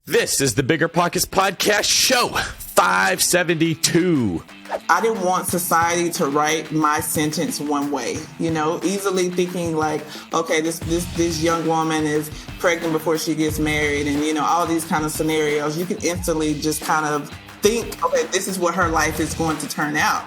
This is the Bigger Pockets Podcast Show 572. I didn't want society to write my sentence one way, easily thinking like, okay, this young woman is pregnant before she gets married and, all these kind of scenarios. You can instantly just kind of think, okay, this is what her life is going to turn out.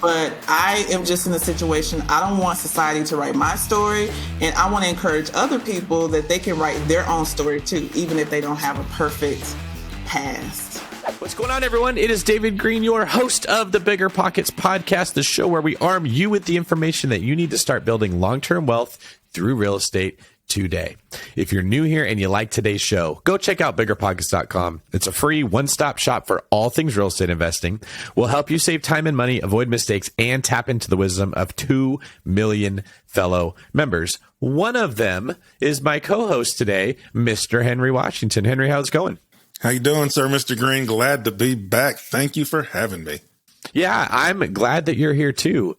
But I am just in a situation, I don't want society to write my story, and I want to encourage other people that they can write their own story too, even if they don't have a perfect past. What's going on, everyone? It is David Green, your host of the Bigger Pockets Podcast, the show where we arm you with the information that you need to start building long-term wealth through real estate today. If you're new here and you like today's show, go check out BiggerPockets.com. It's a free one-stop shop for all things real estate investing. We'll help you save time and money, avoid mistakes, and tap into the wisdom of 2 million fellow members. One of them is my co-host today, Mr. Henry Washington. Henry, how's it going? How you doing, sir, Mr. Green? Glad to be back. Thank you for having me. Yeah, I'm glad that you're here too.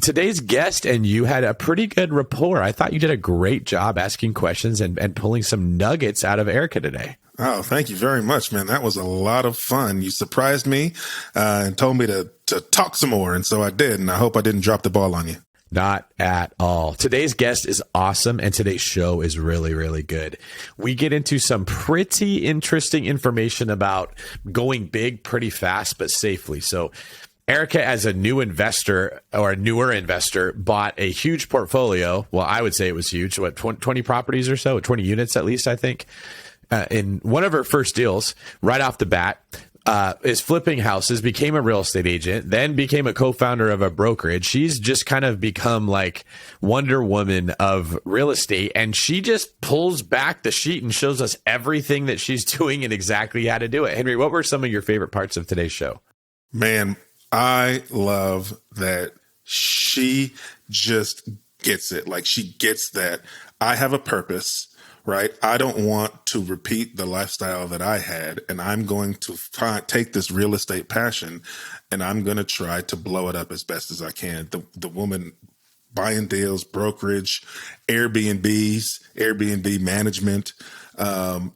Today's guest and you had a pretty good rapport. I thought you did a great job asking questions and pulling some nuggets out of Erika today. Oh, thank you very much, man. That was a lot of fun. You surprised me and told me to talk some more, and so I did, and I hope I didn't drop the ball on you. Not at all. Today's guest is awesome, and today's show is really, really good. We get into some pretty interesting information about going big pretty fast, but safely. So Erika, as a new investor or a newer investor, bought a huge portfolio. Well, I would say it was huge. 20 properties or so, 20 units at least, I think. In one of her first deals, right off the bat, is flipping houses, became a real estate agent, then became a co-founder of a brokerage. She's just kind of become like Wonder Woman of real estate, and she just pulls back the sheet and shows us everything that she's doing and exactly how to do it. Henry, what were some of your favorite parts of today's show? Man, I love that she just gets it. Like, she gets that I have a purpose. Right. I don't want to repeat the lifestyle that I had, and I'm going to take this real estate passion and I'm going to try to blow it up as best as I can. The woman buying deals, brokerage, Airbnb management.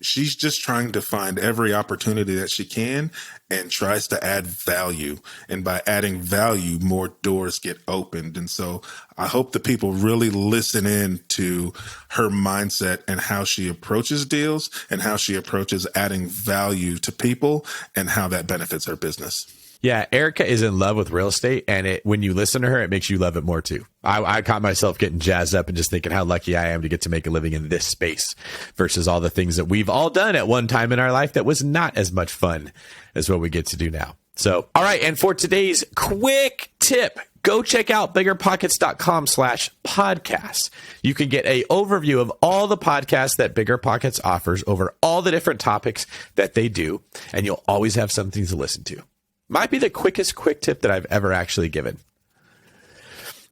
She's just trying to find every opportunity that she can and tries to add value. And by adding value, more doors get opened. And so I hope that people really listen in to her mindset and how she approaches deals and how she approaches adding value to people and how that benefits her business. Yeah, Erika is in love with real estate, and when you listen to her, it makes you love it more too. I caught myself getting jazzed up and just thinking how lucky I am to get to make a living in this space versus all the things that we've all done at one time in our life that was not as much fun as what we get to do now. So, all right. And for today's quick tip, go check out biggerpockets.com/podcast. You can get an overview of all the podcasts that BiggerPockets offers over all the different topics that they do, and you'll always have something to listen to. Might be the quickest quick tip that I've ever actually given.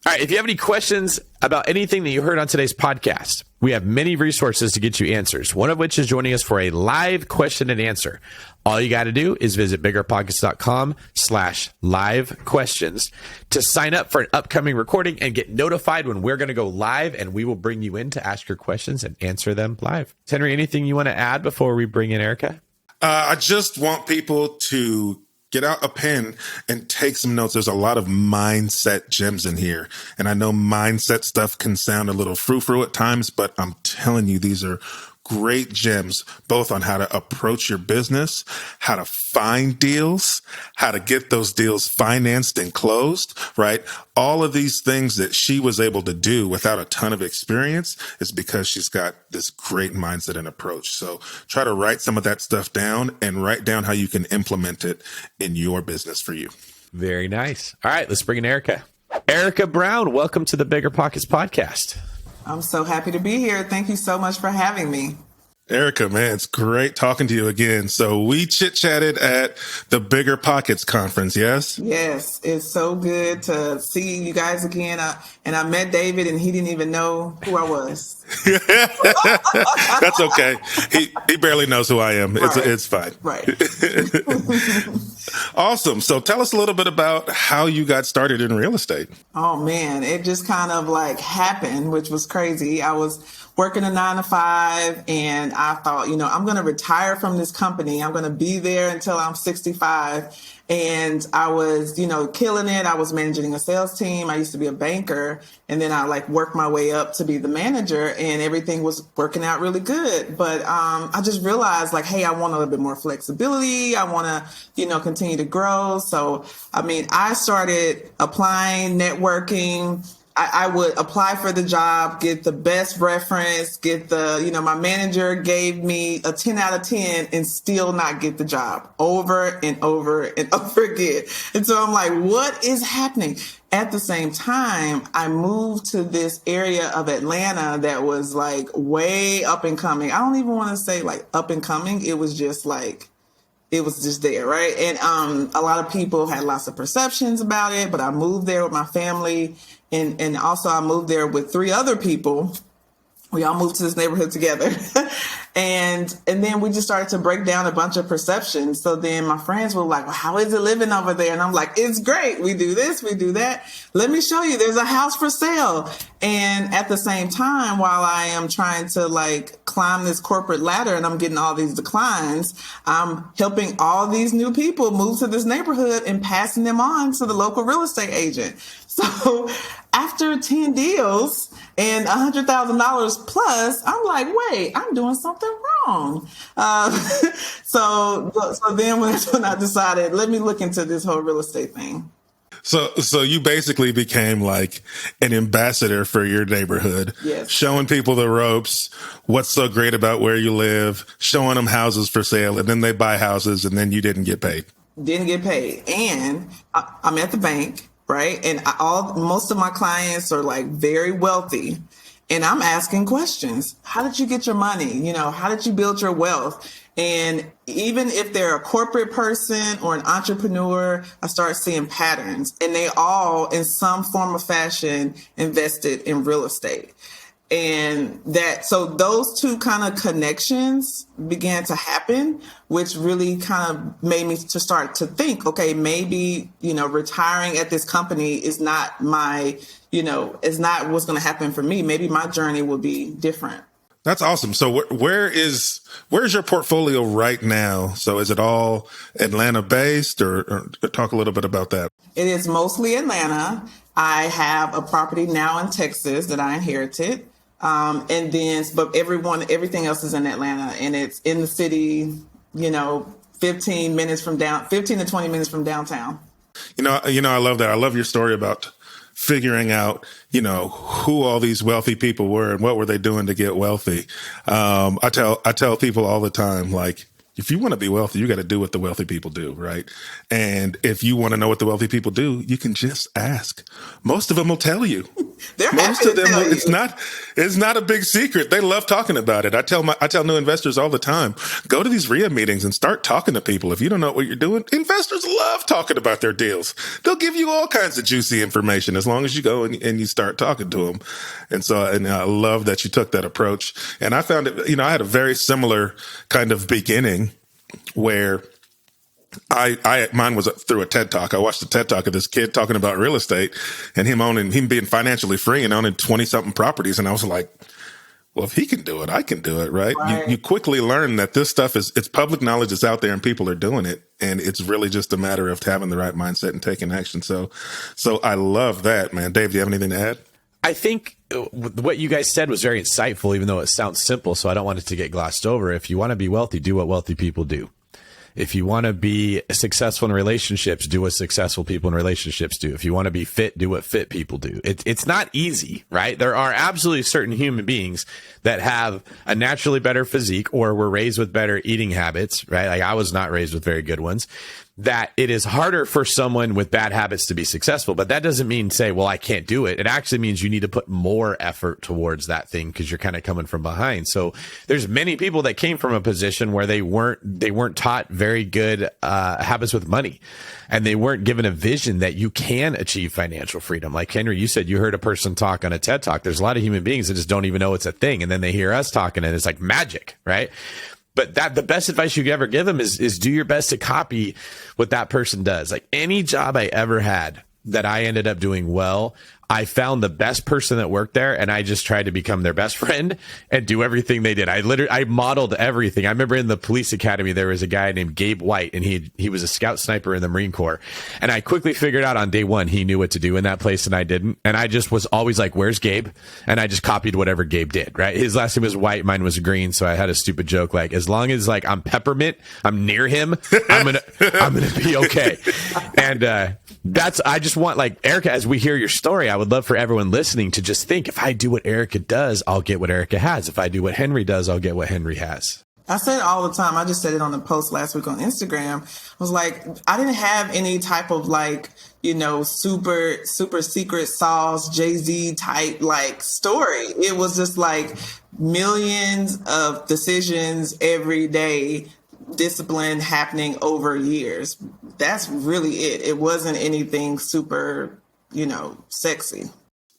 All right. If you have any questions about anything that you heard on today's podcast, we have many resources to get you answers, one of which is joining us for a live question and answer. All you got to do is visit biggerpockets.com/live questions to sign up for an upcoming recording and get notified when we're going to go live, and we will bring you in to ask your questions and answer them live. Henry, anything you want to add before we bring in Erika? I just want people to get out a pen and take some notes. There's a lot of mindset gems in here. And I know mindset stuff can sound a little frou-frou at times, but I'm telling you, these are great gems, both on how to approach your business, how to find deals, how to get those deals financed and closed, right? All of these things that she was able to do without a ton of experience is because she's got this great mindset and approach. So try to write some of that stuff down and write down how you can implement it in your business for you. Very nice. All right, let's bring in Erika. Erika Brown, welcome to the Bigger Pockets podcast. I'm so happy to be here. Thank you so much for having me. Erika, man, it's great talking to you again. So we chit-chatted at the Bigger Pockets conference, yes? Yes, it's so good to see you guys again. And I met David, and he didn't even know who I was. That's okay. He barely knows who I am. Right. It's fine. Right. Awesome. So tell us a little bit about how you got started in real estate. Oh, man, it just kind of like happened, which was crazy. I was working a 9 to 5. And I thought, I'm going to retire from this company. I'm going to be there until I'm 65. And I was, killing it. I was managing a sales team. I used to be a banker. And then I worked my way up to be the manager, and everything was working out really good. But I just realized hey, I want a little bit more flexibility. I want to, continue to grow. So, I started applying, networking. I would apply for the job, get the best reference, get my manager gave me a 10 out of 10 and still not get the job over and over and over again. And so I'm like, what is happening? At the same time, I moved to this area of Atlanta that was way up and coming. I don't even want to say up and coming. It was just there, right? And a lot of people had lots of perceptions about it, but I moved there with my family. And also I moved there with 3 other people. We all moved to this neighborhood together. and then we just started to break down a bunch of perceptions. So then my friends were like, well, how is it living over there? And I'm like, it's great. We do this, we do that. Let me show you. There's a house for sale. And at the same time, while I am trying to climb this corporate ladder and I'm getting all these declines, I'm helping all these new people move to this neighborhood and passing them on to the local real estate agent. So after 10 deals and $100,000 plus, I'm like, wait, I'm doing something wrong. So then when I decided, let me look into this whole real estate thing. So you basically became an ambassador for your neighborhood, yes. Showing people the ropes, what's so great about where you live, showing them houses for sale, and then they buy houses, and then you didn't get paid. Didn't get paid. And I'm at the bank, right? And most of my clients are very wealthy. And I'm asking questions. How did you get your money? How did you build your wealth? And even if they're a corporate person or an entrepreneur, I start seeing patterns, and they all in some form or fashion invested in real estate. And so those two kind of connections began to happen, which really kind of made me to start to think, okay, maybe, retiring at this company is not is not what's going to happen for me. Maybe my journey will be different. That's awesome. So where's your portfolio right now? So is it all Atlanta based, or talk a little bit about that? It is mostly Atlanta. I have a property now in Texas that I inherited. But everything else is in Atlanta, and it's in the city, 15 to 20 minutes from downtown. I love that. I love your story about figuring out, who all these wealthy people were and what were they doing to get wealthy. I tell people all the time, if you want to be wealthy, you got to do what the wealthy people do, right? And if you want to know what the wealthy people do, you can just ask. Most of them will tell you. Most of them, it's not a big secret. They love talking about it. I tell new investors all the time, go to these RIA meetings and start talking to people. If you don't know what you're doing, investors love talking about their deals. They'll give you all kinds of juicy information as long as you go and you start talking to them. And I love that you took that approach. And I found it, I had a very similar kind of beginning where mine was through a TED Talk. I watched a TED Talk of this kid talking about real estate and him being financially free and owning 20 something properties. And I was like, well, if he can do it, I can do it. Right. You quickly learn that this stuff it's public knowledge. It's out there and people are doing it. And it's really just a matter of having the right mindset and taking action. So I love that, man. Dave, do you have anything to add? I think what you guys said was very insightful, even though it sounds simple. So I don't want it to get glossed over. If you want to be wealthy, do what wealthy people do. If you want to be successful in relationships, do what successful people in relationships do. If you want to be fit, do what fit people do. It's not easy, right? There are absolutely certain human beings that have a naturally better physique or were raised with better eating habits, right? I was not raised with very good ones. That it is harder for someone with bad habits to be successful, but that doesn't mean say, well, I can't do it. It actually means you need to put more effort towards that thing because you're kind of coming from behind. So there's many people that came from a position where they weren't taught very good habits with money, and they weren't given a vision that you can achieve financial freedom. Like Henry, you said you heard a person talk on a TED Talk. There's a lot of human beings that just don't even know it's a thing, and then they hear us talking, and it's like magic, right? But the best advice you could ever give them is do your best to copy what that person does. Like any job I ever had that I ended up doing well, I found the best person that worked there, and I just tried to become their best friend and do everything they did. I modeled everything. I remember in the police academy, there was a guy named Gabe White, and he was a scout sniper in the Marine Corps. And I quickly figured out on day one, he knew what to do in that place and I didn't. And I just was always like, where's Gabe? And I just copied whatever Gabe did, right? His last name was White. Mine was Green. So I had a stupid joke. Like, as long as like I'm peppermint, I'm near him, I'm going to be okay. And, I just want, like, Erika, as we hear your story, I would love for everyone listening to just think, if I do what Erika does, I'll get what Erika has. If I do what Henry does, I'll get what Henry has. I say it all the time. I just said it on the post last week on Instagram. I was like, I didn't have any type of like, super secret sauce, Jay-Z type like story. It was just like millions of decisions every day, discipline happening over years. That's really it. It wasn't anything super, sexy.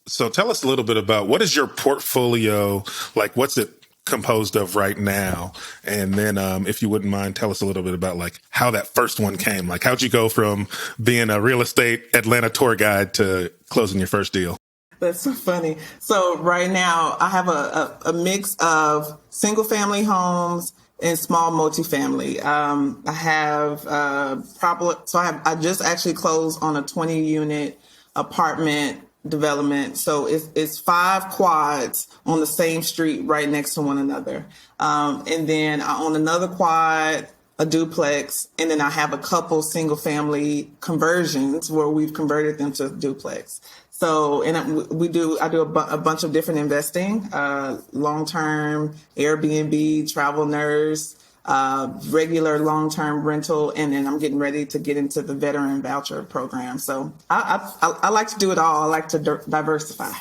So tell us a little bit about, what is your portfolio like? What's it composed of right now? And then if you wouldn't mind, tell us a little bit about like how that first one came. Like, how'd you go from being a real estate Atlanta tour guide to closing your first deal? That's so funny. So right now I have a mix of single family homes and small multifamily. I have I just actually closed on a 20 unit apartment development. So it's 5 quads on the same street right next to one another. And then I own another quad, a duplex, and then I have a couple single family conversions where we've converted them to duplex. So, and I do a bunch of different investing, long-term Airbnb, travel nurse, regular long-term rental, and then I'm getting ready to get into the veteran voucher program. So I like to do it all. I like to diversify.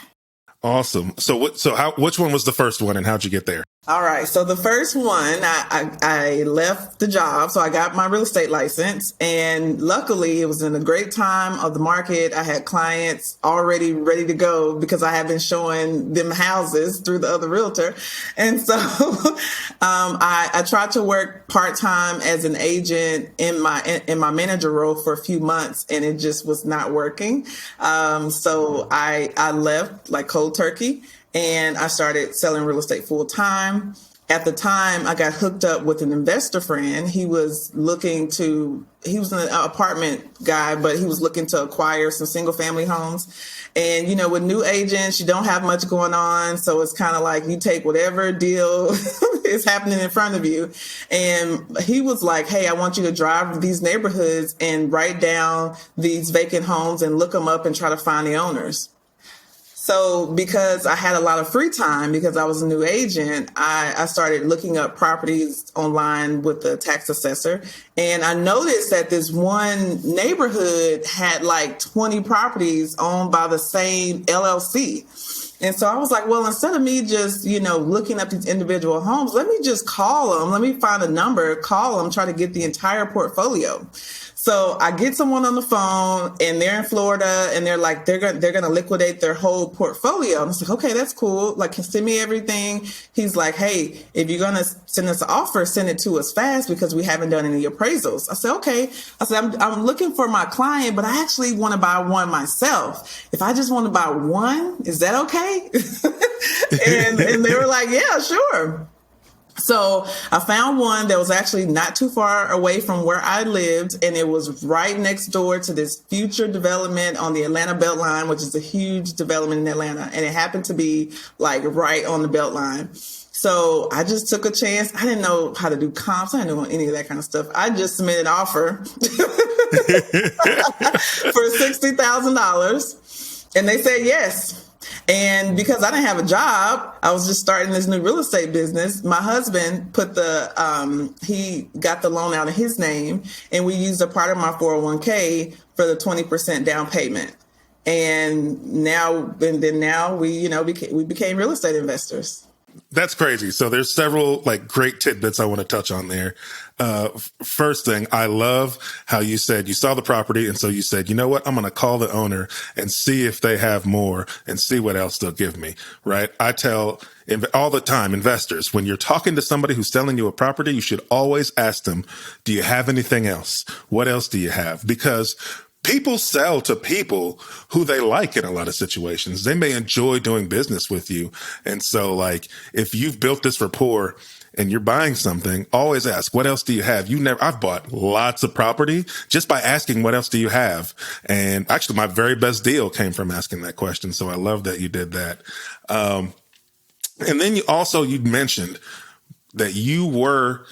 Awesome. So which one was the first one and how'd you get there? All right. So the first one, I left the job. So I got my real estate license, and luckily it was in a great time of the market. I had clients already ready to go because I had been showing them houses through the other realtor. And so I tried to work part-time as an agent in my manager role for a few months, and it just was not working. So I left like cold turkey. And I started selling real estate full time. At the time, I got hooked up with an investor friend. He was an apartment guy, but he was looking to acquire some single family homes. And, with new agents, you don't have much going on. So it's kind of like you take whatever deal is happening in front of you. And he was like, hey, I want you to drive these neighborhoods and write down these vacant homes and look them up and try to find the owners. So because I had a lot of free time, because I was a new agent, I started looking up properties online with the tax assessor. And I noticed that this one neighborhood had like 20 properties owned by the same LLC. And so I was like, well, instead of me just, looking up these individual homes, let me just call them. Let me find a number, call them, try to get the entire portfolio. So I get someone on the phone, and they're in Florida, and they're like, they're going to liquidate their whole portfolio. And I was like, okay, that's cool. Like, send me everything. He's like, hey, if you're going to send us an offer, send it to us fast because we haven't done any appraisals. I said, okay. I said, I'm looking for my client, but I actually want to buy one myself. If I just want to buy one, is that okay? and they were like, yeah, sure. So I found one that was actually not too far away from where I lived, and it was right next door to this future development on the Atlanta Beltline, which is a huge development in Atlanta, and it happened to be like right on the Beltline. So I just took a chance. I didn't know how to do comps. I didn't know any of that kind of stuff. I just submitted an offer for $60,000, and they said yes. And because I didn't have a job, I was just starting this new real estate business. My husband put he got the loan out in his name, and we used a part of my 401k for the 20% down payment. And now we became real estate investors. That's crazy. So there's several like great tidbits I want to touch on there. First thing, I love how you said you saw the property. And so you said, you know what? I'm going to call the owner and see if they have more and see what else they'll give me. Right. I tell all the time, investors, when you're talking to somebody who's selling you a property, you should always ask them, do you have anything else? What else do you have? Because people sell to people who they like in a lot of situations. They may enjoy doing business with you. And so like, if you've built this rapport and you're buying something, always ask, what else do you have? I've bought lots of property just by asking, what else do you have? And actually my very best deal came from asking that question. So I love that you did that. And then you mentioned that you were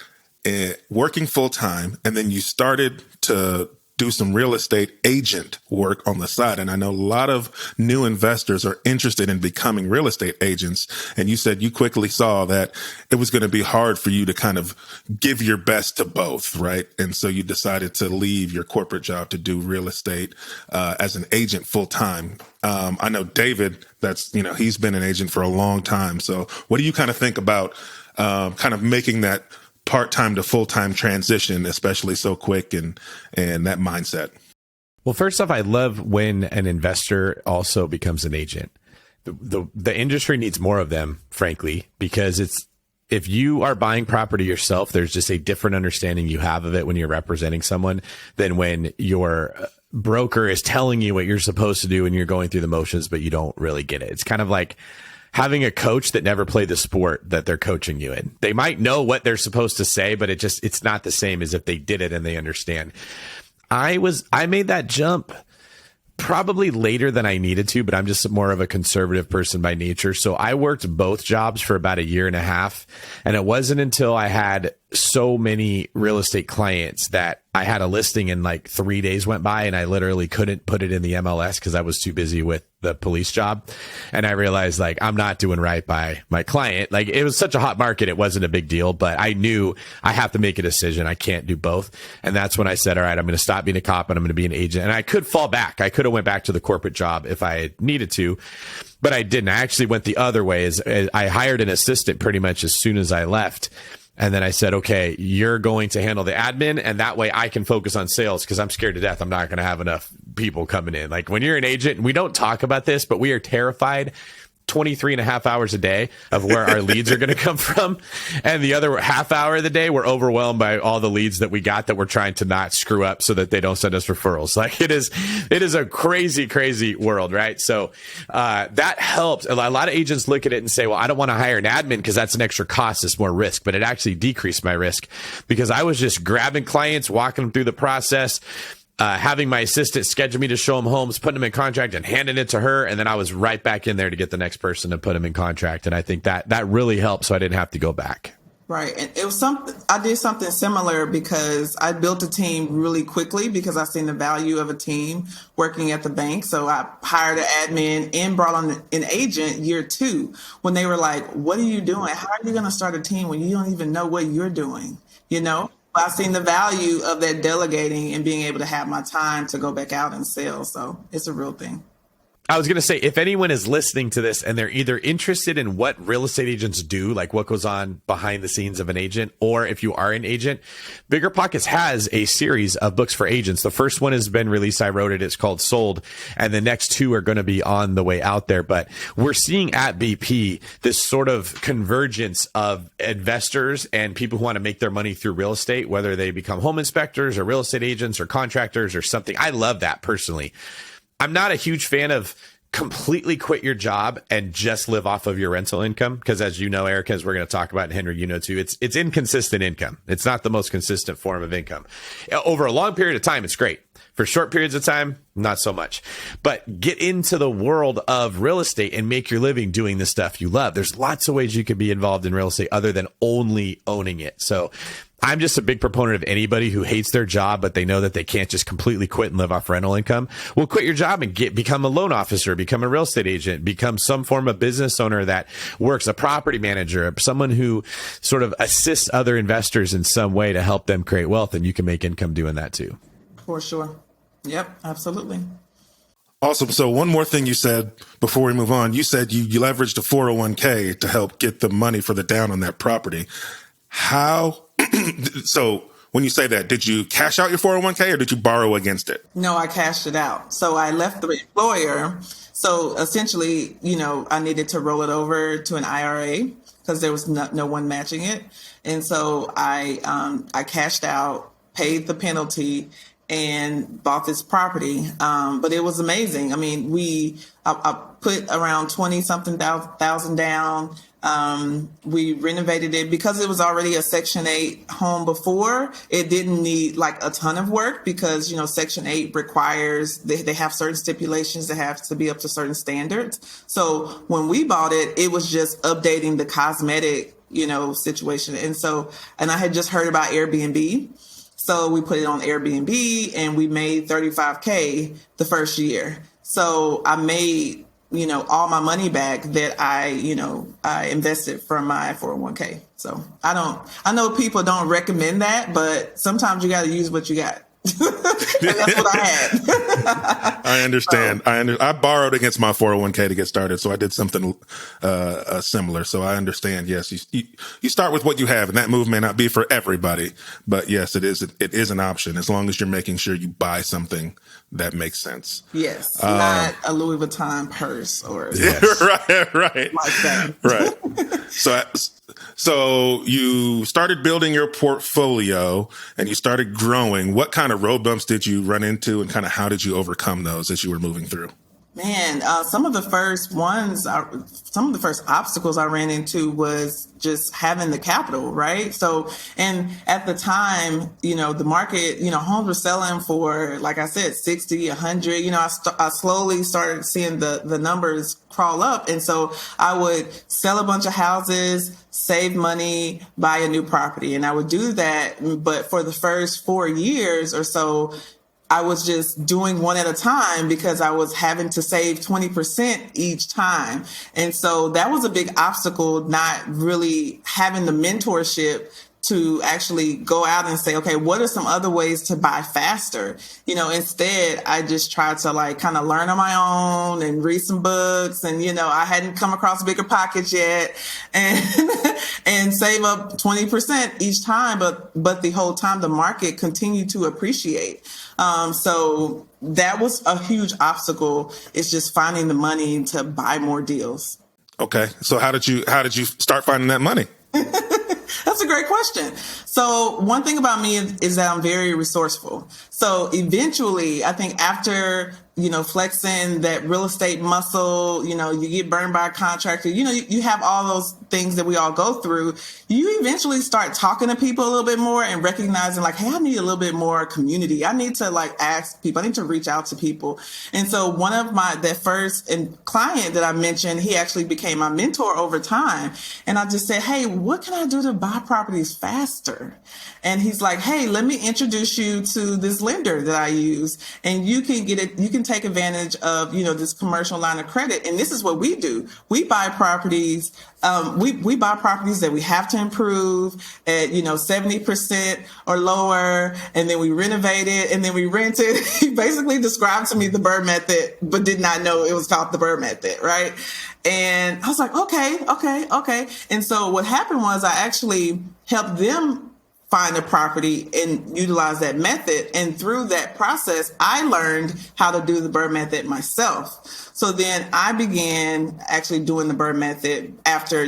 working full time, and then you started to do some real estate agent work on the side. And I know a lot of new investors are interested in becoming real estate agents. And you said you quickly saw that it was going to be hard for you to kind of give your best to both, right? And so you decided to leave your corporate job to do real estate as an agent full time. I know David, he's been an agent for a long time. So what do you kind of think about kind of making that part-time to full-time transition, especially so quick, and that mindset? Well, first off, I love when an investor also becomes an agent. The industry needs more of them, frankly, because if you are buying property yourself, there's just a different understanding you have of it when you're representing someone than when your broker is telling you what you're supposed to do and you're going through the motions, but you don't really get it. It's kind of like having a coach that never played the sport that they're coaching you in. They might know what they're supposed to say, but it's not the same as if they did it and they understand. I made that jump probably later than I needed to, but I'm just more of a conservative person by nature. So I worked both jobs for about 1.5 years. And it wasn't until I had so many real estate clients that I had a listing and like 3 days went by and I literally couldn't put it in the MLS because I was too busy with the police job. And I realized like, I'm not doing right by my client. Like, it was such a hot market. It wasn't a big deal, but I knew I have to make a decision. I can't do both. And that's when I said, all right, I'm going to stop being a cop and I'm going to be an agent. And I could fall back. I could have went back to the corporate job if I had needed to, but I didn't. I actually went the other way. As I hired an assistant pretty much as soon as I left. And then I said, okay, you're going to handle the admin, and that way I can focus on sales because I'm scared to death. I'm not going to have enough people coming in. Like, when you're an agent, and we don't talk about this, but we are terrified 23.5 hours a day of where our leads are going to come from. And the other half hour of the day, we're overwhelmed by all the leads that we got that we're trying to not screw up so that they don't send us referrals. Like, it is a crazy, crazy world, right? So, that helps. A lot of agents look at it and say, well, I don't want to hire an admin because that's an extra cost. It's more risk, but it actually decreased my risk because I was just grabbing clients, walking them through the process, having my assistant schedule me to show them homes, putting them in contract and handing it to her. And then I was right back in there to get the next person to put them in contract. And I think that really helped. So I didn't have to go back. Right. And it was I did something similar because I built a team really quickly because I seen the value of a team working at the bank. So I hired an admin and brought on an agent year 2 when they were like, what are you doing? How are you going to start a team when you don't even know what you're doing? I've seen the value of that delegating and being able to have my time to go back out and sell. So it's a real thing. I was going to say, if anyone is listening to this and they're either interested in what real estate agents do, like what goes on behind the scenes of an agent, or if you are an agent, BiggerPockets has a series of books for agents. The first one has been released. I wrote it. It's called Sold. And the next 2 are going to be on the way out there. But we're seeing at BP this sort of convergence of investors and people who want to make their money through real estate, whether they become home inspectors or real estate agents or contractors or something. I love that personally. I'm not a huge fan of completely quit your job and just live off of your rental income. Because as you know, Erika, as we're going to talk about, and Henry, you know too, it's inconsistent income. It's not the most consistent form of income. Over a long period of time, it's great. For short periods of time, not so much. But get into the world of real estate and make your living doing the stuff you love. There's lots of ways you could be involved in real estate other than only owning it. So I'm just a big proponent of anybody who hates their job, but they know that they can't just completely quit and live off rental income. Well, quit your job and become a loan officer, become a real estate agent, become some form of business owner that works, a property manager, someone who sort of assists other investors in some way to help them create wealth. And you can make income doing that too. For sure. Yep, absolutely. Awesome. So one more thing you said before we move on, you said you leveraged a 401k to help get the money for the down on that property. How? So when you say that, did you cash out your 401k or did you borrow against it? No, I cashed it out. So I left the employer. So essentially, I needed to roll it over to an IRA because there was no one matching it. And so I cashed out, paid the penalty, and bought this property. But it was amazing. I mean, I put around 20 something thousand down. We renovated it because it was already a Section 8 home before. It didn't need like a ton of work because, Section 8 requires, they have certain stipulations that have to be up to certain standards. So when we bought it, it was just updating the cosmetic, situation. And I had just heard about Airbnb. So we put it on Airbnb and we made $35K the first year. So I made, all my money back that I invested from my 401k. So I know people don't recommend that, but sometimes you got to use what you got. And that's what I had. I understand. I borrowed against my 401k to get started, so I did something similar. So I understand. Yes, you start with what you have, and that move may not be for everybody, but yes, it is an option as long as you're making sure you buy something that makes sense. Yes, not a Louis Vuitton purse or right, like that. Right. So you started building your portfolio and you started growing. What kind of road bumps did you run into and kind of how did you overcome those as you were moving through? Man, some of the first obstacles I ran into was just having the capital, right? So, and at the time, the market, homes were selling for, like I said, 60, 100, I slowly started seeing the numbers crawl up. And so I would sell a bunch of houses, save money, buy a new property. And I would do that. But for the first 4 years or so, I was just doing one at a time because I was having to save 20% each time. And so that was a big obstacle, not really having the mentorship to actually go out and say, okay, what are some other ways to buy faster? Instead, I just tried to kind of learn on my own and read some books. And, I hadn't come across BiggerPockets yet and save up 20% each time. But the whole time the market continued to appreciate. So that was a huge obstacle. It's just finding the money to buy more deals. Okay. So how did you start finding that money? That's a great question. So one thing about me is that I'm very resourceful. So eventually, I think after, flexing that real estate muscle, you get burned by a contractor, you have all those things that we all go through. You eventually start talking to people a little bit more and recognizing hey, I need a little bit more community. I need to ask people. I need to reach out to people. And so one of that first client that I mentioned, he actually became my mentor over time. And I just said, hey, what can I do to buy properties faster? And he's like, hey, let me introduce you to this lender that I use. And you can take advantage of, this commercial line of credit. And this is what we do. We buy properties. We buy properties that we have to improve at, 70% or lower. And then we renovate it and then we rent it. He basically described to me the Burr method, but did not know it was called the Burr method. Right. And I was like, okay. And so what happened was I actually helped them find a property and utilize that method. And through that process, I learned how to do the Burr method myself. So then I began actually doing the Burr method after,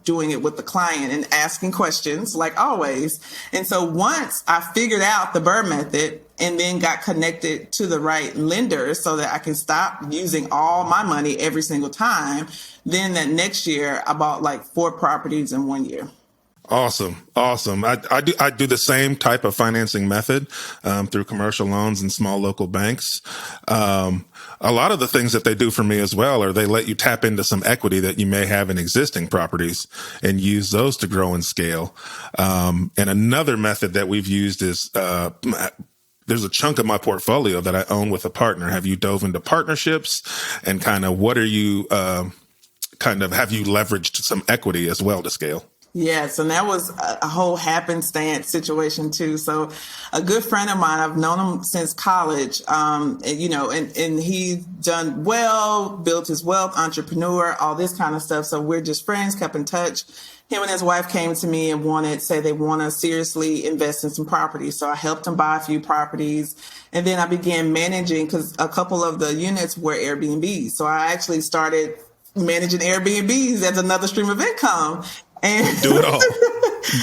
doing it with the client and asking questions like always. And so once I figured out the Burr method and then got connected to the right lender so that I can stop using all my money every single time, then that next year I bought 4 properties in 1 year. Awesome. I do the same type of financing method through commercial loans and small local banks. A lot of the things that they do for me as well are they let you tap into some equity that you may have in existing properties and use those to grow and scale. And another method that we've used is there's a chunk of my portfolio that I own with a partner. Have you dove into partnerships and kind of what are you have you leveraged some equity as well to scale? Yes, and that was a whole happenstance situation too. So a good friend of mine, I've known him since college, and he's done well, built his wealth, entrepreneur, all this kind of stuff. So we're just friends, kept in touch. Him and his wife came to me and they want to seriously invest in some properties. So I helped him buy a few properties. And then I began managing because a couple of the units were Airbnbs. So I actually started managing Airbnbs as another stream of income. And do it all.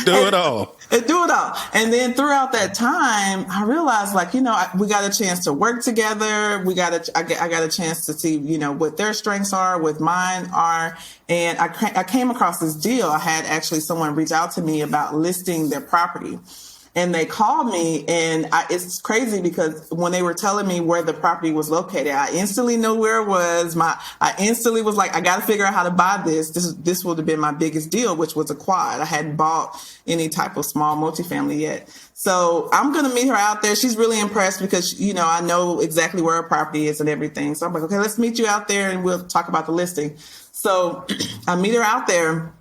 Do it all. And do it all. And then throughout that time, I realized, like, we got a chance to work together. I got a chance to see, what their strengths are, what mine are. And I came across this deal. I had actually someone reach out to me about listing their property. And they called me, and it's crazy because when they were telling me where the property was located, I instantly knew where it was. I instantly was like, I got to figure out how to buy this. This would have been my biggest deal, which was a quad. I hadn't bought any type of small multifamily yet. So I'm going to meet her out there. She's really impressed because, I know exactly where her property is and everything. So I'm like, okay, let's meet you out there and we'll talk about the listing. So I meet her out there.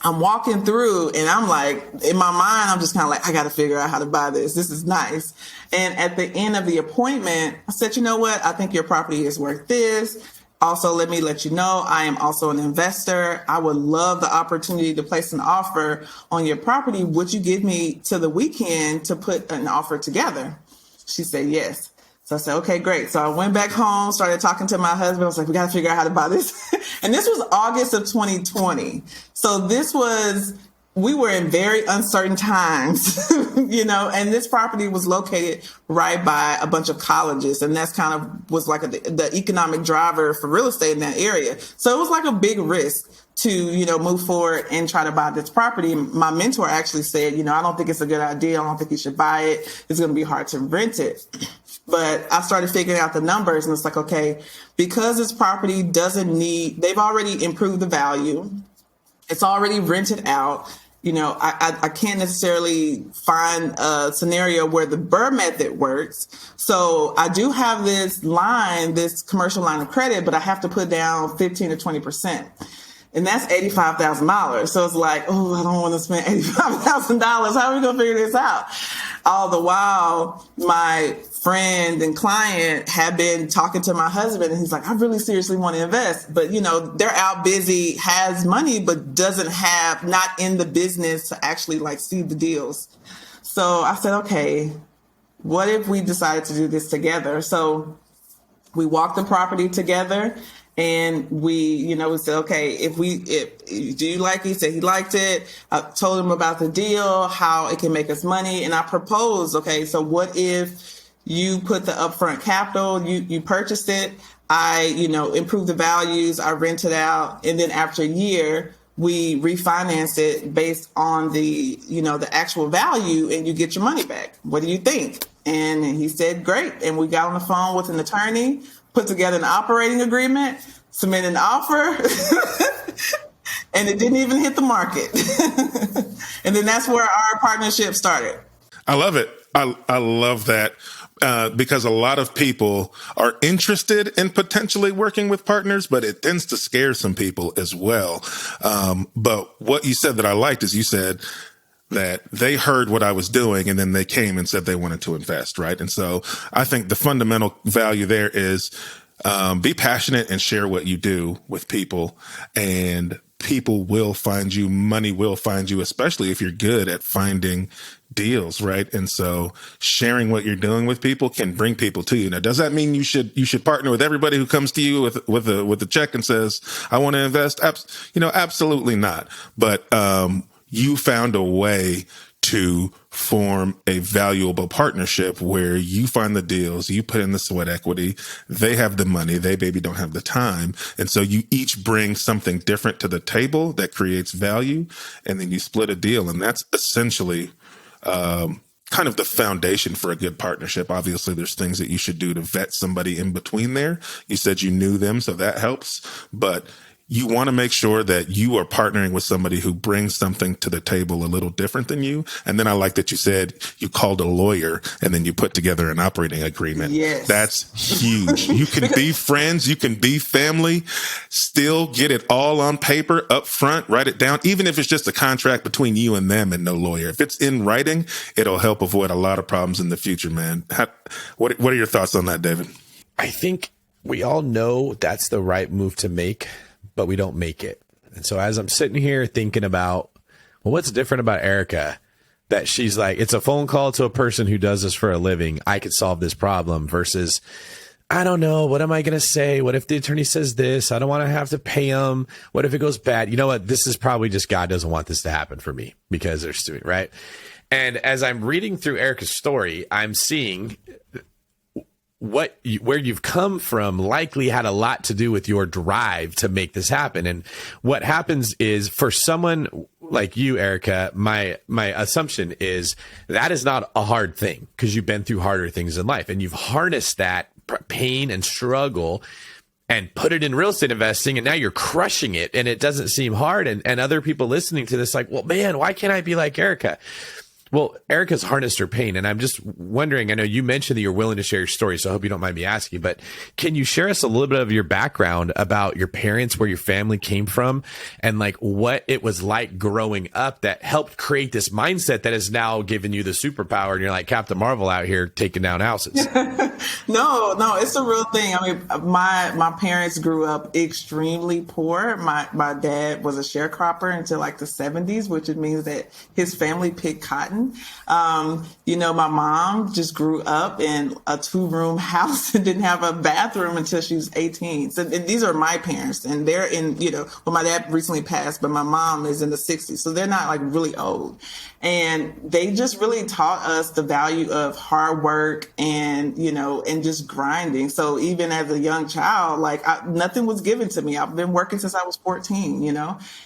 I'm walking through and I'm like, in my mind, I'm just kind of like, I got to figure out how to buy this. This is nice. And at the end of the appointment, I said, you know what? I think your property is worth this. Also, let me let you know, I am also an investor. I would love the opportunity to place an offer on your property. Would you give me to the weekend to put an offer together? She said, yes. So I said, okay, great. So I went back home, started talking to my husband. I was like, we got to figure out how to buy this. And this was August of 2020. So we were in very uncertain times, and this property was located right by a bunch of colleges. And that's kind of was like the economic driver for real estate in that area. So it was like a big risk to, move forward and try to buy this property. My mentor actually said, I don't think it's a good idea. I don't think you should buy it. It's going to be hard to rent it. But I started figuring out the numbers and it's like, okay, because this property they've already improved the value. It's already rented out. I can't necessarily find a scenario where the BRRRR method works. So I do have this commercial line of credit, but I have to put down 15 to 20%. And that's $85,000. So it's like, oh, I don't want to spend $85,000. How are we going to figure this out? All the while, my friend and client had been talking to my husband, and he's like, I really seriously want to invest. But, they're out busy, has money, but not in the business to actually see the deals. So I said, okay, what if we decided to do this together? So we walked the property together. And we said, okay, do you like it? He said he liked it. I told him about the deal, how it can make us money. And I proposed, okay, so what if you put the upfront capital, you purchased it, I, improved the values, I rented out. And then after a year, we refinance it based on the actual value and you get your money back. What do you think? And he said, great. And we got on the phone with an attorney, put together an operating agreement, submitted an offer, and it didn't even hit the market. And then that's where our partnership started. I love it. I love that because a lot of people are interested in potentially working with partners, but it tends to scare some people as well. But what you said that I liked is you said that they heard what I was doing and then they came and said they wanted to invest, right? And so I think the fundamental value there is be passionate and share what you do with people, and people will find you, money will find you, especially if you're good at finding deals, right? And so sharing what you're doing with people can bring people to you. Now, does that mean you should partner with everybody who comes to you with a check and says, I want to invest? Absolutely not. But you found a way to form a valuable partnership where you find the deals, you put in the sweat equity, they have the money, they maybe don't have the time. And so you each bring something different to the table that creates value, and then you split a deal. And that's essentially kind of the foundation for a good partnership. Obviously, there's things that you should do to vet somebody in between there. You said you knew them, so that helps. But you want to make sure that you are partnering with somebody who brings something to the table a little different than you. And then I like that you said you called a lawyer and then you put together an operating agreement. Yes. That's huge. You can be friends, you can be family, still get it all on paper up front, write it down, even if it's just a contract between you and them and no lawyer. If it's in writing, it'll help avoid a lot of problems in the future, man. What are your thoughts on that, David? I think we all know that's the right move to make, but we don't make it. And so as I'm sitting here thinking about, well, what's different about Erika, that she's like, it's a phone call to a person who does this for a living, I could solve this problem, versus I don't know. What am I going to say? What if the attorney says this? I don't want to have to pay him. What if it goes bad? You know what? This is probably just God doesn't want this to happen for me because they're suing, right? And as I'm reading through Erika's story, I'm seeing where you've come from likely had a lot to do with your drive to make this happen. And what happens is for someone like you, Erika, my assumption is that is not a hard thing because you've been through harder things in life and you've harnessed that pain and struggle and put it in real estate investing. And now you're crushing it and it doesn't seem hard. And other people listening to this like, well, man, why can't I be like Erika? Well, Erika's harnessed her pain, and I'm just wondering, I know you mentioned that you're willing to share your story, so I hope you don't mind me asking, but can you share us a little bit of your background about your parents, where your family came from, and like what it was like growing up that helped create this mindset that has now given you the superpower, and you're like Captain Marvel out here taking down houses? No, it's a real thing. I mean, my parents grew up extremely poor. My dad was a sharecropper until like the 70s, which means that his family picked cotton. My mom just grew up in a 2-room house and didn't have a bathroom until she was 18. So and these are my parents, and they're in, well, my dad recently passed, but my mom is in the 60s. So they're not like really old. And they just really taught us the value of hard work and just grinding. So even as a young child, nothing was given to me. I've been working since I was 14,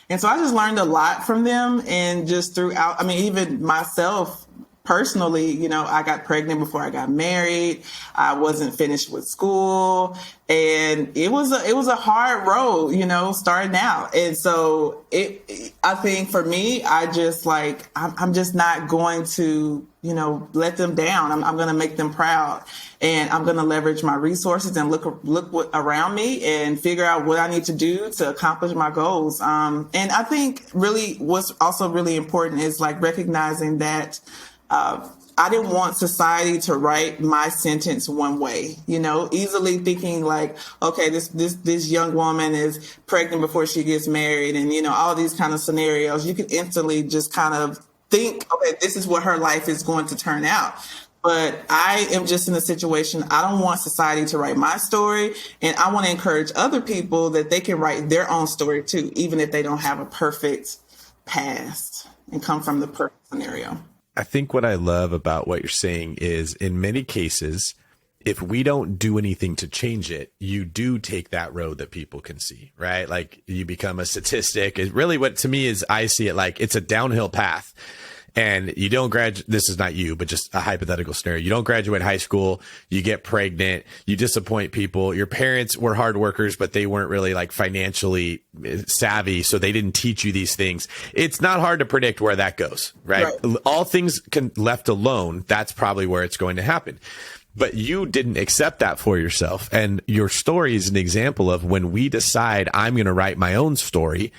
And so I just learned a lot from them, and just throughout, even myself personally, I got pregnant before I got married. I wasn't finished with school, and it was a hard road, starting out. And so I think for me, I'm just not going to, let them down. I'm going to make them proud, and I'm going to leverage my resources and look around me and figure out what I need to do to accomplish my goals. And I think really what's also really important is like recognizing that I didn't want society to write my sentence one way, easily thinking like, okay, this young woman is pregnant before she gets married, and, all these kind of scenarios. You can instantly just kind of think, okay, this is what her life is going to turn out. But I am just in a situation, I don't want society to write my story. And I want to encourage other people that they can write their own story too, even if they don't have a perfect past and come from the perfect scenario. I think what I love about what you're saying is in many cases, if we don't do anything to change it, you do take that road that people can see, right? Like you become a statistic. It really what to me is I see it like it's a downhill path. And you don't graduate. This is not you, but just a hypothetical scenario. You don't graduate high school. You get pregnant. You disappoint people. Your parents were hard workers, but they weren't really like financially savvy. So they didn't teach you these things. It's not hard to predict where that goes, right? All things left alone, that's probably where it's going to happen. But you didn't accept that for yourself. And your story is an example of when we decide I'm going to write my own story,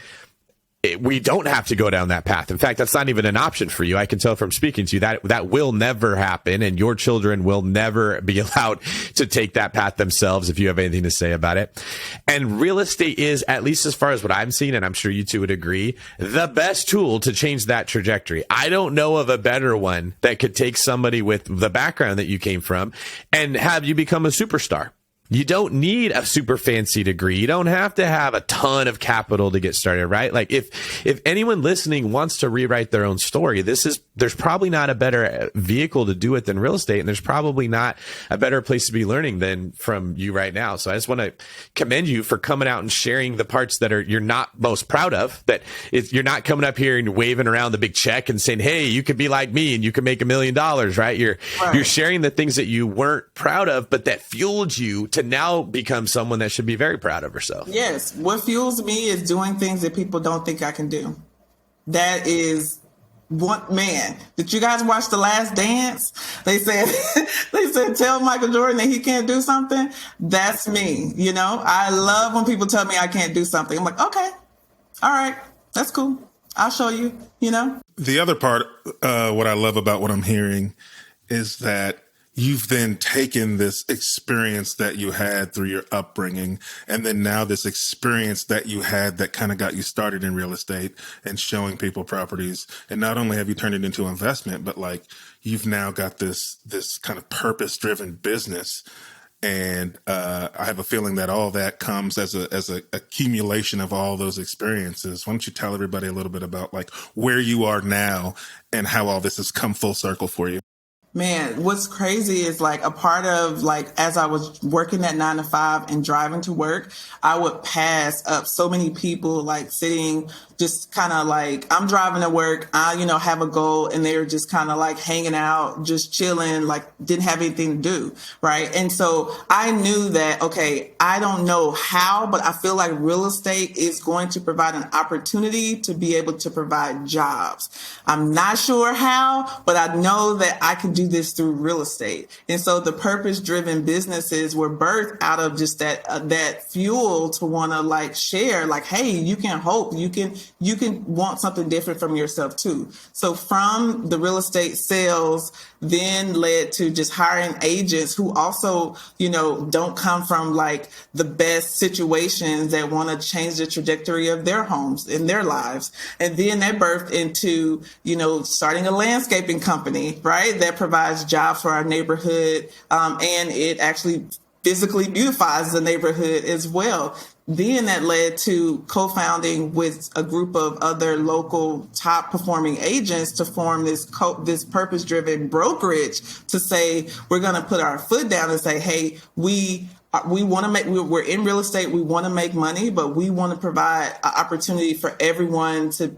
we don't have to go down that path. In fact, that's not even an option for you. I can tell from speaking to you that will never happen, and your children will never be allowed to take that path themselves if you have anything to say about it. And real estate is, at least as far as what I'm seeing, and I'm sure you two would agree, the best tool to change that trajectory. I don't know of a better one that could take somebody with the background that you came from and have you become a superstar. You don't need a super fancy degree. You don't have to have a ton of capital to get started, right? Like if anyone listening wants to rewrite their own story, there's probably not a better vehicle to do it than real estate. And there's probably not a better place to be learning than from you right now. So I just want to commend you for coming out and sharing the parts that you're not most proud of, you're not coming up here and waving around the big check and saying, hey, you could be like me and you can make $1 million, right? You're sharing the things that you weren't proud of, but that fueled you to now become someone that should be very proud of herself. Yes. What fuels me is doing things that people don't think I can do. That is what, man, did you guys watch The Last Dance? They said, tell Michael Jordan that he can't do something. That's me. I love when people tell me I can't do something. I'm like, okay, all right, that's cool. I'll show you, The other part, what I love about what I'm hearing is that you've then taken this experience that you had through your upbringing, and then now this experience that you had that kind of got you started in real estate and showing people properties. And not only have you turned it into investment, but like you've now got this kind of purpose-driven business. And I have a feeling that all that comes as a accumulation of all those experiences. Why don't you tell everybody a little bit about like where you are now and how all this has come full circle for you? Man, what's crazy is like a part of like as I was working that 9 to 5 and driving to work, I would pass up so many people like sitting just kind of like I'm driving to work, I have a goal, and they're just kind of like hanging out, just chilling, like didn't have anything to do, right? And so I knew that, okay, I don't know how, but I feel like real estate is going to provide an opportunity to be able to provide jobs. I'm not sure how, but I know that I can do this through real estate. And so the purpose-driven businesses were birthed out of just that fuel to want to like share, like, hey, you can hope, you can want something different from yourself too. So from the real estate sales then led to just hiring agents who also, don't come from like the best situations that want to change the trajectory of their homes in their lives. And then that birthed into, starting a landscaping company, right? That provides jobs for our neighborhood. And it actually physically beautifies the neighborhood as well. Then that led to co-founding with a group of other local top performing agents to form this purpose-driven brokerage to say, we're going to put our foot down and say, hey, we want to we're in real estate. We want to make money, but we want to provide an opportunity for everyone to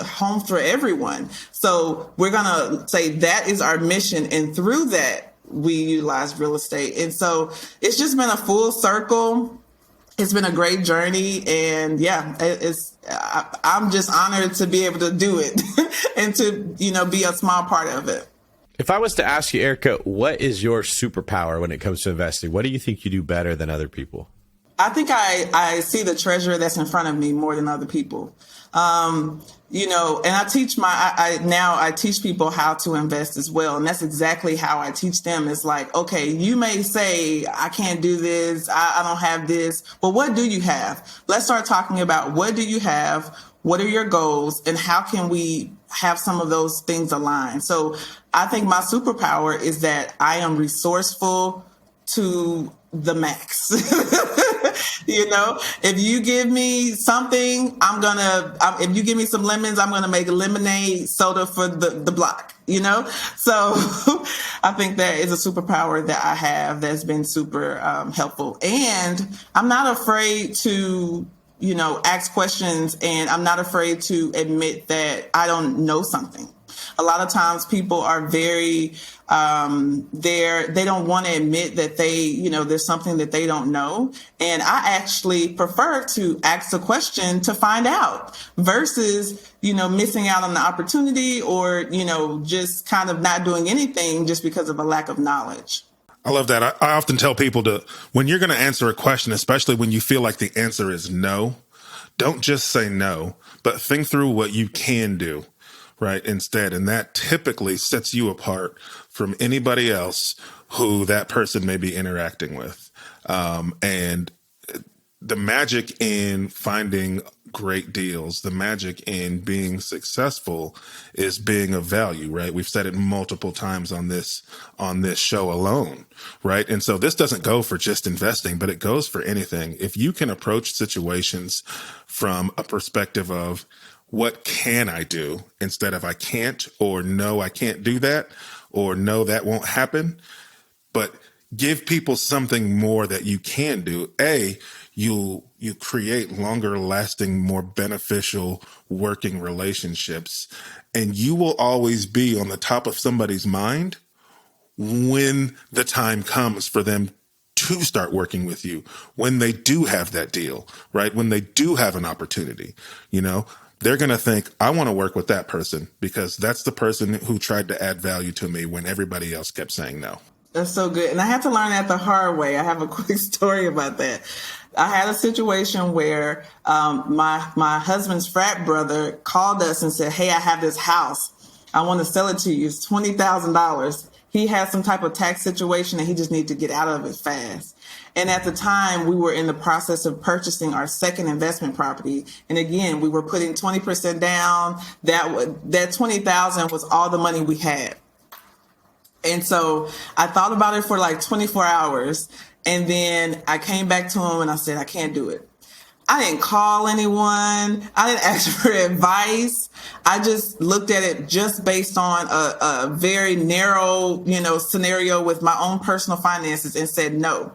home for everyone. So we're going to say that is our mission. And through that, we utilize real estate. And so it's just been a full circle. It's been a great journey, and yeah, I'm just honored to be able to do it and to, be a small part of it. If I was to ask you, Erika, what is your superpower when it comes to investing? What do you think you do better than other people? I think I see the treasure that's in front of me more than other people. And I teach I teach people how to invest as well. And that's exactly how I teach them. It's like, okay, you may say, I can't do this. I don't have this. But what do you have? Let's start talking about what do you have? What are your goals? And how can we have some of those things aligned? So I think my superpower is that I am resourceful to the max. If you give me something, if you give me some lemons, I'm going to make a lemonade soda for the block, So I think that is a superpower that I have that's been super helpful. And I'm not afraid to, ask questions, and I'm not afraid to admit that I don't know something. A lot of times people are very, they don't want to admit that there's something that they don't know. And I actually prefer to ask the question to find out versus, missing out on the opportunity or, just kind of not doing anything just because of a lack of knowledge. I love that. I often tell people when you're going to answer a question, especially when you feel like the answer is no, don't just say no, but think through what you can do. Right. Instead. And that typically sets you apart from anybody else who that person may be interacting with. And the magic in finding great deals, the magic in being successful is being of value, right? We've said it multiple times on this show alone, right? And so this doesn't go for just investing, but it goes for anything. If you can approach situations from a perspective of, what can I do instead of I can't, or no, I can't do that, or no, that won't happen. But give people something more that you can do. You create longer lasting, more beneficial working relationships, and you will always be on the top of somebody's mind when the time comes for them to start working with you, when they do have that deal, right? When they do have an opportunity, they're going to think, I want to work with that person because that's the person who tried to add value to me when everybody else kept saying no. That's so good. And I had to learn that the hard way. I have a quick story about that. I had a situation where my husband's frat brother called us and said, hey, I have this house. I want to sell it to you. It's $20,000. He had some type of tax situation and he just needed to get out of it fast. And at the time, we were in the process of purchasing our second investment property. And again, we were putting 20% down. That $20,000 was all the money we had. And so I thought about it for like 24 hours. And then I came back to him and I said, I can't do it. I didn't call anyone. I didn't ask for advice. I just looked at it just based on a very narrow, scenario with my own personal finances and said no.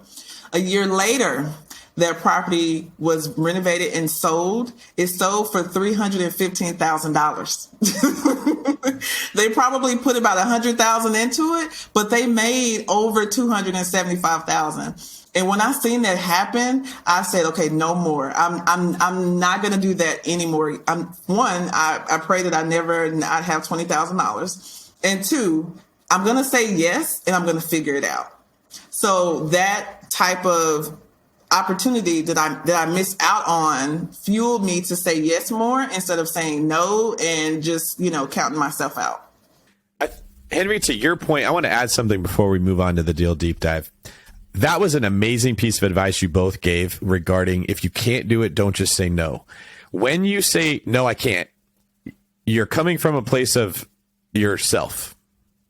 A year later, their property was renovated and sold. It sold for $315,000. They probably put about $100,000 into it, but they made over $275,000. And when I seen that happen, I said, okay, no more. I'm not going to do that anymore. I pray that I'd have $20,000. And two, I'm going to say yes, and I'm going to figure it out. So that type of opportunity that I missed out on fueled me to say yes more instead of saying no and just, counting myself out. Henry, to your point, I want to add something before we move on to the deal deep dive. That was an amazing piece of advice you both gave regarding if you can't do it, don't just say no. When you say, no, I can't, you're coming from a place of yourself.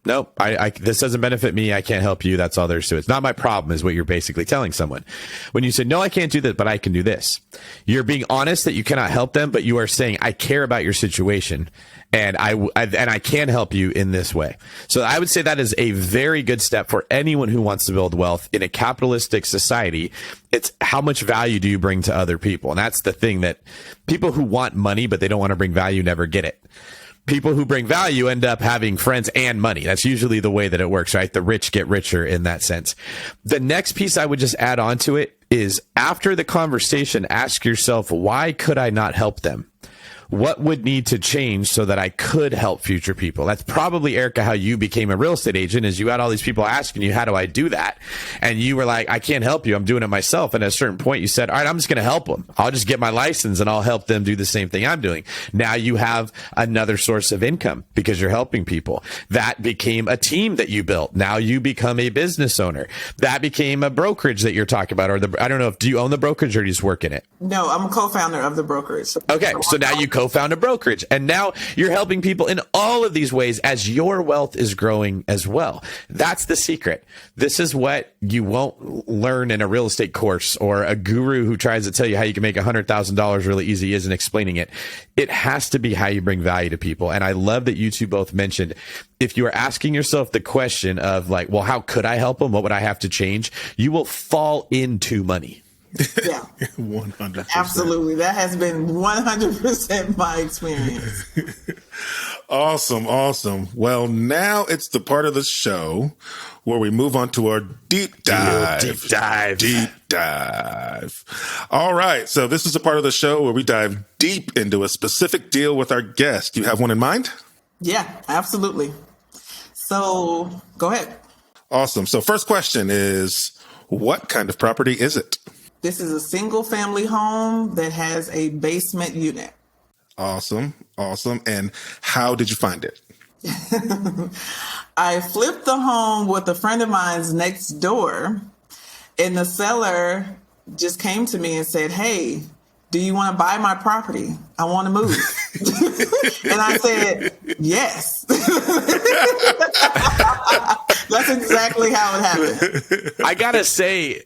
Nope, this doesn't benefit me. I can't help you. That's all there is to it. It's not my problem is what you're basically telling someone. When you say, no, I can't do this, but I can do this. You're being honest that you cannot help them, but you are saying, I care about your situation and I can help you in this way. So I would say that is a very good step for anyone who wants to build wealth in a capitalistic society. It's how much value do you bring to other people? And that's the thing that people who want money, but they don't want to bring value never get it. People who bring value end up having friends and money. That's usually the way that it works, right? The rich get richer in that sense. The next piece I would just add on to it is after the conversation, ask yourself, why could I not help them? What would need to change so that I could help future people? That's probably, Erika, how you became a real estate agent is you had all these people asking you, how do I do that? And you were like, I can't help you. I'm doing it myself. And at a certain point you said, all right, I'm just going to help them. I'll just get my license and I'll help them do the same thing I'm doing. Now you have another source of income because you're helping people. That became a team that you built. Now you become a business owner. That became a brokerage that you're talking about. Or I don't know, do you own the brokerage or do you just work in it? No, I'm a co-founder of the brokerage. Okay. So now you co-found a brokerage and now you're helping people in all of these ways as your wealth is growing as well. That's the secret. This is what you won't learn in a real estate course or a guru who tries to tell you how you can make $100,000 really easy isn't explaining it. It has to be how you bring value to people. And I love that you two both mentioned if you are asking yourself the question of like, well, how could I help them? What would I have to change? You will fall into money. Yeah, 100%. Absolutely. That has been 100% my experience. Awesome. Well, now it's the part of the show where we move on to our deep dive. Deep dive. All right. So this is the part of the show where we dive deep into a specific deal with our guest. You have one in mind? Yeah, absolutely. So go ahead. Awesome. So first question is, what kind of property is it? This is a single family home that has a basement unit. Awesome. And how did you find it? I flipped the home with a friend of mine's next door, and the seller just came to me and said, hey, do you want to buy my property? I want to move. And I said, yes. That's exactly how it happened. I got to say,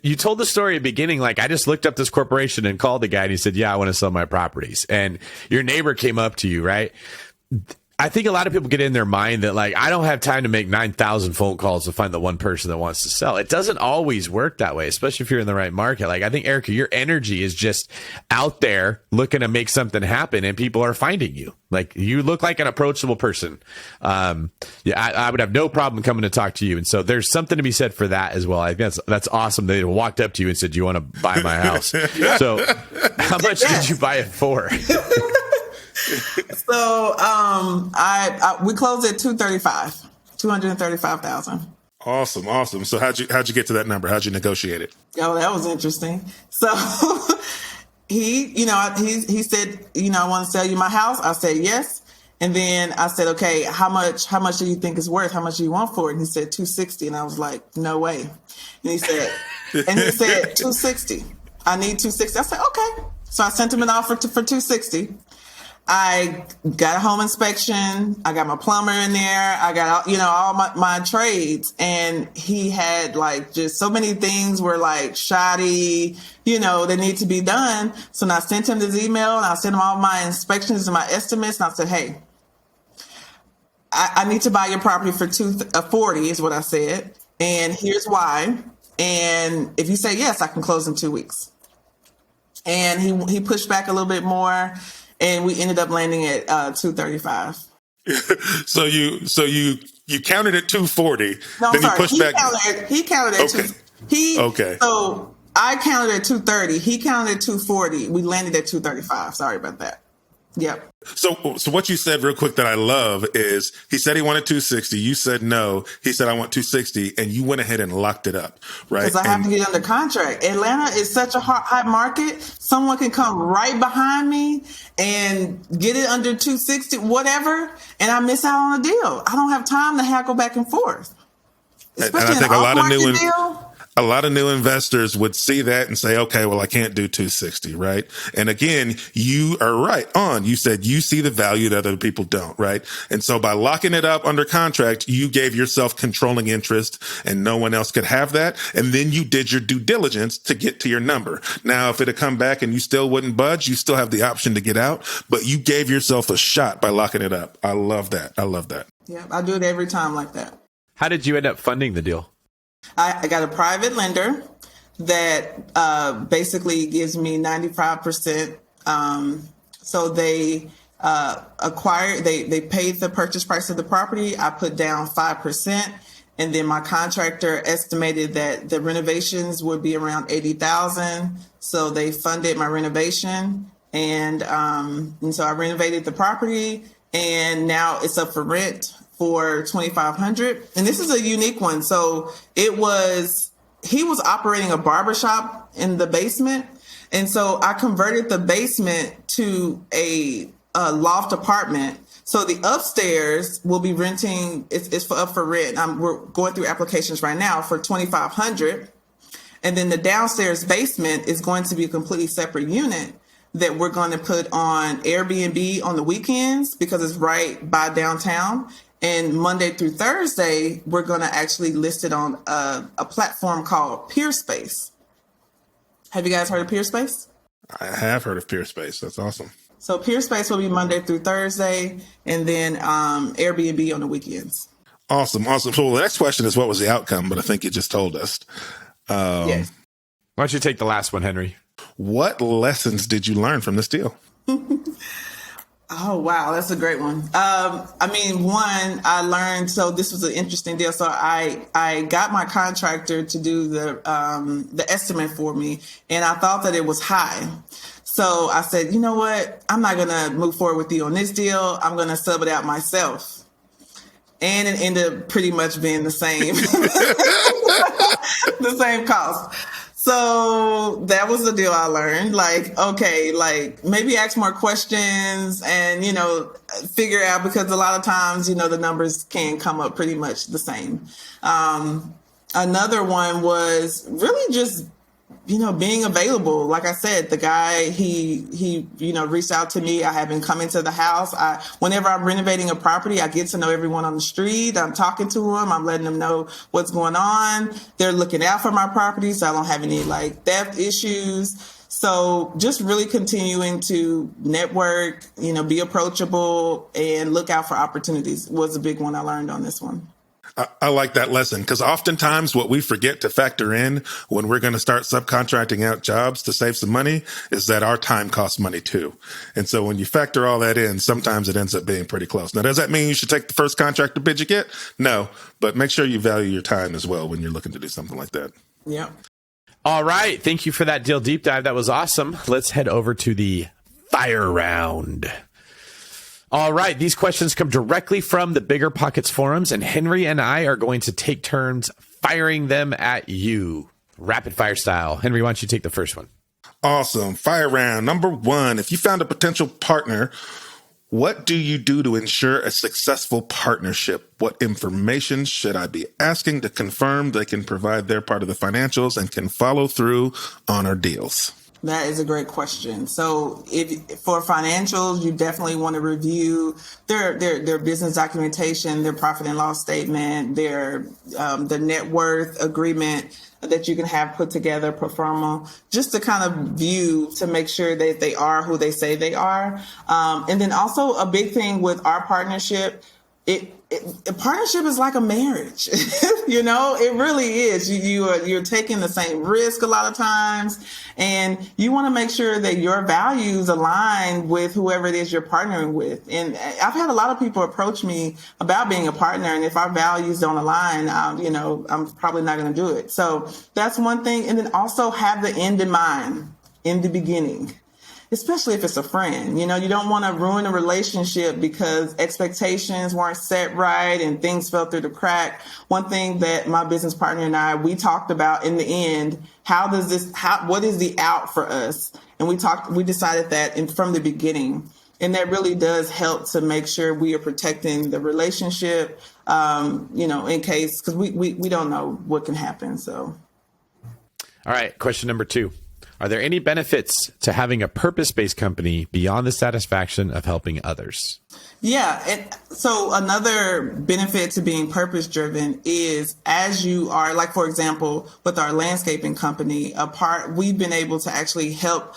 you told the story at the beginning, like I just looked up this corporation and called the guy and he said, yeah, I want to sell my properties. And your neighbor came up to you, right? I think a lot of people get in their mind that like, I don't have time to make 9,000 phone calls to find the one person that wants to sell. It doesn't always work that way, especially if you're in the right market. Like I think, Erika, your energy is just out there looking to make something happen and people are finding you. Like you look like an approachable person. I would have no problem coming to talk to you. And so there's something to be said for that as well. I think that's awesome. They walked up to you and said, do you want to buy my house? So how much did you buy it for? So we closed at 235,000. Awesome. So how'd you get to that number? How'd you negotiate it? Oh, that was interesting. So he said, I want to sell you my house. I said yes. And then I said, okay, how much do you think it's worth? How much do you want for it? And he said 260. And I was like, no way. And he said 260. I need 260. I said, okay. So I sent him an offer for 260. I got a home inspection. I got my plumber in there. I got, all my trades. And he had like just so many things were like shoddy, that need to be done. So I sent him this email and I sent him all my inspections and my estimates. And I said, hey, I need to buy your property for $240 is what I said. And here's why. And if you say yes, I can close in 2 weeks. And he pushed back a little bit more. And we ended up landing at 235. So you counted at 240. No, then sorry. You pushed back. He counted at Okay. So I counted at 230. He counted at 240. We landed at 235. Sorry about that. Yep. So what you said real quick that I love is he said he wanted 260. You said no. He said I want 260, and you went ahead and locked it up, right? Because I have to get under contract. Atlanta is such a hot market. Someone can come right behind me and get it under 260, whatever, and I miss out on a deal. I don't have time to hackle back and forth. Especially and I think an off-market deal. A lot of new investors would see that and say, okay, well, I can't do 260, right? And again, you are right on. You said you see the value that other people don't, right? And so by locking it up under contract, you gave yourself controlling interest and no one else could have that. And then you did your due diligence to get to your number. Now, if it had come back and you still wouldn't budge, you still have the option to get out, but you gave yourself a shot by locking it up. I love that. Yeah, I do it every time like that. How did you end up funding the deal? I got a private lender that basically gives me 95%. So they they paid the purchase price of the property. I put down 5%. And then my contractor estimated that the renovations would be around $80,000. So they funded my renovation. And so I renovated the property and now it's up for rent for $2,500. And this is a unique one. So he was operating a barbershop in the basement. And so I converted the basement to a loft apartment. So the upstairs will be renting, it's up for rent. We're going through applications right now for $2,500. And then the downstairs basement is going to be a completely separate unit that we're going to put on Airbnb on the weekends because it's right by downtown. And Monday through Thursday, we're going to actually list it on a platform called PeerSpace. Have you guys heard of PeerSpace? I have heard of PeerSpace. That's awesome. So PeerSpace will be Monday through Thursday, and then Airbnb on the weekends. Awesome. So the next question is, what was the outcome? But I think you just told us. Yes. Why don't you take the last one, Henry? What lessons did you learn from this deal? Oh, wow. That's a great one. One, I learned, so this was an interesting deal. So I got my contractor to do the estimate for me, and I thought that it was high. So I said, you know what? I'm not going to move forward with you on this deal. I'm going to sub it out myself. And it ended up pretty much being the same, the same cost. So that was the deal I learned. Maybe ask more questions and, figure out, because a lot of times, the numbers can come up pretty much the same. Another one was really just, being available. Like I said, the guy, he reached out to me. I have been coming to the house. Whenever I'm renovating a property, I get to know everyone on the street. I'm talking to them. I'm letting them know what's going on. They're looking out for my property, so I don't have any theft issues. So just really continuing to network, be approachable and look out for opportunities was a big one I learned on this one. I like that lesson, because oftentimes what we forget to factor in when we're going to start subcontracting out jobs to save some money is that our time costs money too. And so when you factor all that in, sometimes it ends up being pretty close. Now, does that mean you should take the first contractor bid you get? No, but make sure you value your time as well when you're looking to do something like that. Yeah. All right. Thank you for that deal deep dive. That was awesome. Let's head over to the fire round. All right. These questions come directly from the BiggerPockets forums, and Henry and I are going to take turns firing them at you. Rapid fire style. Henry, why don't you take the first one? Awesome. Fire round. Number 1, if you found a potential partner, what do you do to ensure a successful partnership? What information should I be asking to confirm they can provide their part of the financials and can follow through on our deals? That is a great question. So, if for financials, you definitely want to review their business documentation, their profit and loss statement, their the net worth agreement that you can have put together pro forma, just to kind of view to make sure that they are who they say they are. And then also a big thing with our partnership, a partnership is like a marriage. It really is. You're taking the same risk a lot of times, and you want to make sure that your values align with whoever it is you're partnering with. And I've had a lot of people approach me about being a partner, and if our values don't align, I'm probably not going to do it. So that's one thing. And then also have the end in mind in the beginning. Especially if it's a friend, you don't want to ruin a relationship because expectations weren't set right and things fell through the crack. One thing that my business partner and we talked about in the end, what is the out for us? And we decided that from the beginning. And that really does help to make sure we are protecting the relationship, in case, because we don't know what can happen. So. All right. Question number 2. Are there any benefits to having a purpose-based company beyond the satisfaction of helping others? Yeah. So another benefit to being purpose-driven is as you are, like, for example, with our landscaping company, we've been able to actually help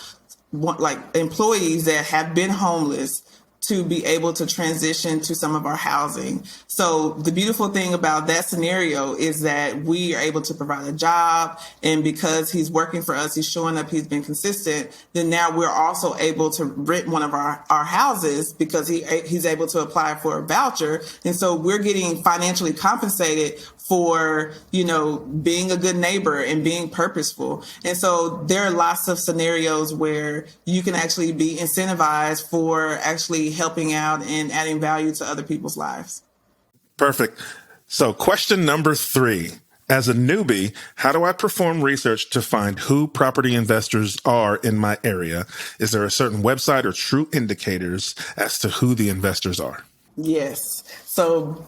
employees that have been homeless to be able to transition to some of our housing. So the beautiful thing about that scenario is that we are able to provide a job, and because he's working for us, he's showing up, he's been consistent, then now we're also able to rent one of our houses because he's able to apply for a voucher. And so we're getting financially compensated for, being a good neighbor and being purposeful. And so there are lots of scenarios where you can actually be incentivized for actually helping out and adding value to other people's lives. Perfect. So question number 3. As a newbie, how do I perform research to find who property investors are in my area? Is there a certain website or true indicators as to who the investors are? Yes. So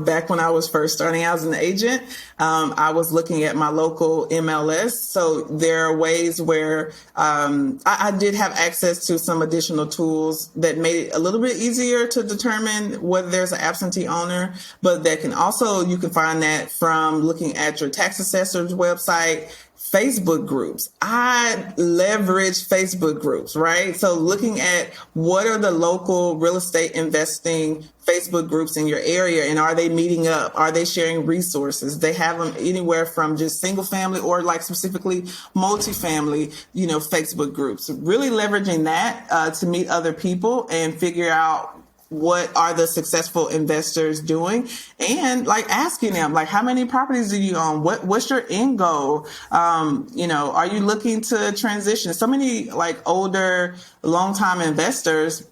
back when I was first starting out as an agent, I was looking at my local MLS. So there are ways where I did have access to some additional tools that made it a little bit easier to determine whether there's an absentee owner. But you can find that from looking at your tax assessor's website. Facebook groups. I leverage Facebook groups, right? So looking at what are the local real estate investing Facebook groups in your area, and are they meeting up? Are they sharing resources? They have them anywhere from just single family or specifically multifamily, Facebook groups. Really leveraging that to meet other people and figure out what are the successful investors doing, and asking them, how many properties do you own? What's your end goal? Are you looking to transition? So many older, long-time investors,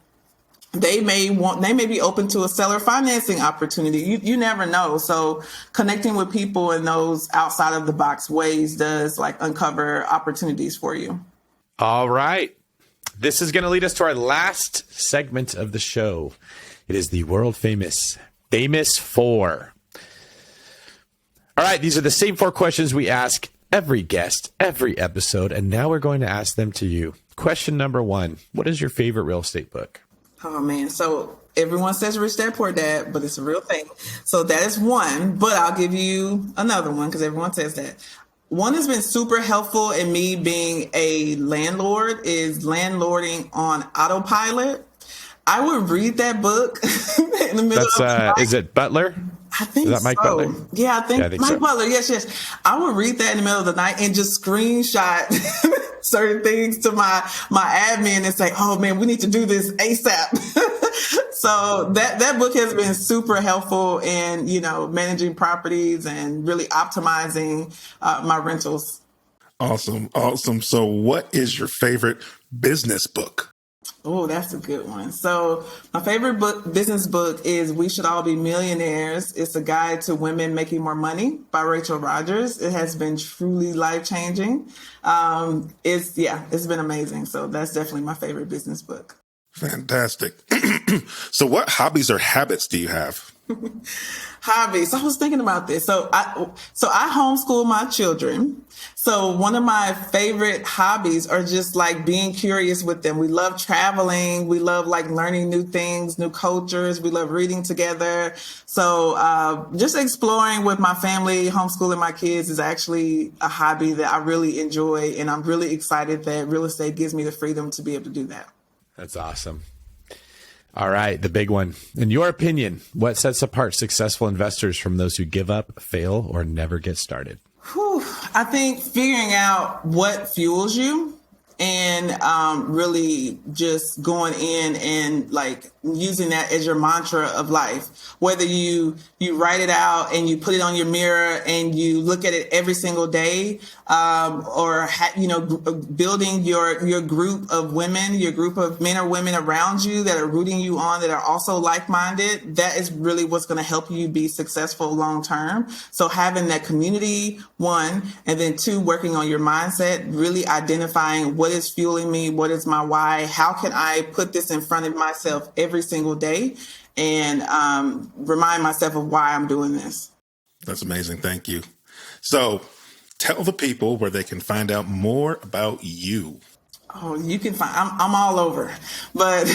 they may be open to a seller financing opportunity. You never know. So connecting with people in those outside of the box ways does uncover opportunities for you. All right. This is going to lead us to our last segment of the show. It is the world famous Four. All right. These are the same 4 questions we ask every guest, every episode. And now we're going to ask them to you. Question number 1. What is your favorite real estate book? Oh, man. So everyone says Rich Dad Poor Dad, but it's a real thing. So that is one, but I'll give you another one because everyone says that. One has been super helpful in me being a landlord is Landlording on Autopilot. I would read that book in the middle of the night. Is it Butler? I think is that Mike Butler? Yeah, I think Mike so. Butler. Yes. I would read that in the middle of the night and just screenshot certain things to my admin and say, oh man, we need to do this ASAP. So that book has been super helpful in, managing properties and really optimizing my rentals. Awesome. So what is your favorite business book? Oh, that's a good one. So my favorite business book is We Should All Be Millionaires. It's a guide to women making more money by Rachel Rogers. It has been truly life-changing. It's been amazing. So that's definitely my favorite business book. Fantastic. So what hobbies or habits do you have? Hobbies. I was thinking about this. So I homeschool my children. So one of my favorite hobbies are just like being curious with them. We love traveling. We love like learning new things, new cultures. We love reading together. So just exploring with my family, homeschooling my kids is actually a hobby that I really enjoy. And I'm really excited that real estate gives me the freedom to be able to do that. That's awesome. All right, the big one. In your opinion, what sets apart successful investors from those who give up, fail, or never get started? I think figuring out what fuels you and really just going in and like using that as your mantra of life, whether you write it out and you put it on your mirror and you look at it every single day, or building your group of women, your group of men or women around you that are rooting you on, that are also like-minded. That is really what's going to help you be successful long term. So having that community, one, and then two, working on your mindset, really identifying what is fueling me, what is my why, how can I put this in front of myself every single day, and remind myself of why I'm doing this. That's amazing. Thank you. So tell the people where they can find out more about you. Oh, you can find, I'm all over, but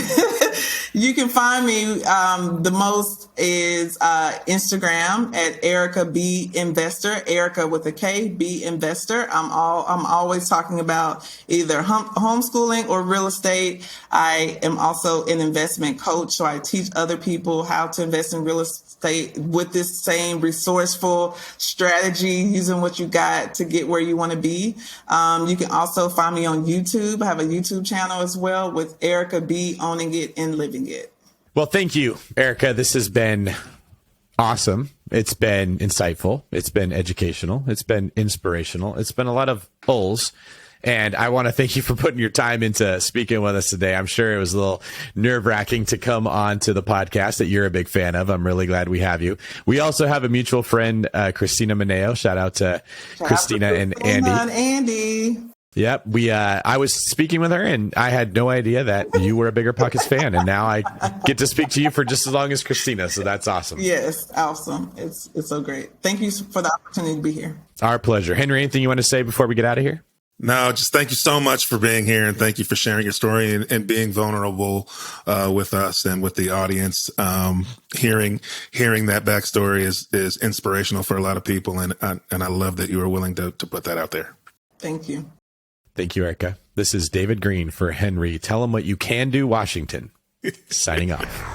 you can find me, the most is, Instagram at Erika B Investor, Erika with a K, B Investor. I'm always talking about either homeschooling or real estate. I am also an investment coach, so I teach other people how to invest in real estate with this same resourceful strategy, using what you got to get where you want to be. You can also find me on YouTube. I have a YouTube channel as well with Erika B, Owning It and Living It. Well, thank you, Erika. This has been awesome. It's been insightful. It's been educational. It's been inspirational. It's been a lot of pulls. And I want to thank you for putting your time into speaking with us today. I'm sure it was a little nerve-wracking to come on to the podcast that you're a big fan of. I'm really glad we have you. We also have a mutual friend, Christina Mineo. Shout out to Christina and Andy. Yep. I was speaking with her and I had no idea that you were a BiggerPockets fan. And now I get to speak to you for just as long as Christina. So that's awesome. Yes. Awesome. It's so great. Thank you for the opportunity to be here. Our pleasure. Henry, anything you want to say before we get out of here? No, just thank you so much for being here, and thank you for sharing your story and being vulnerable with us and with the audience. Hearing that backstory is inspirational for a lot of people, and I love that you are willing to put that out there. Thank you. Thank you, Erika. This is David Green for Henry. Tell them what you can do, Washington. Signing off.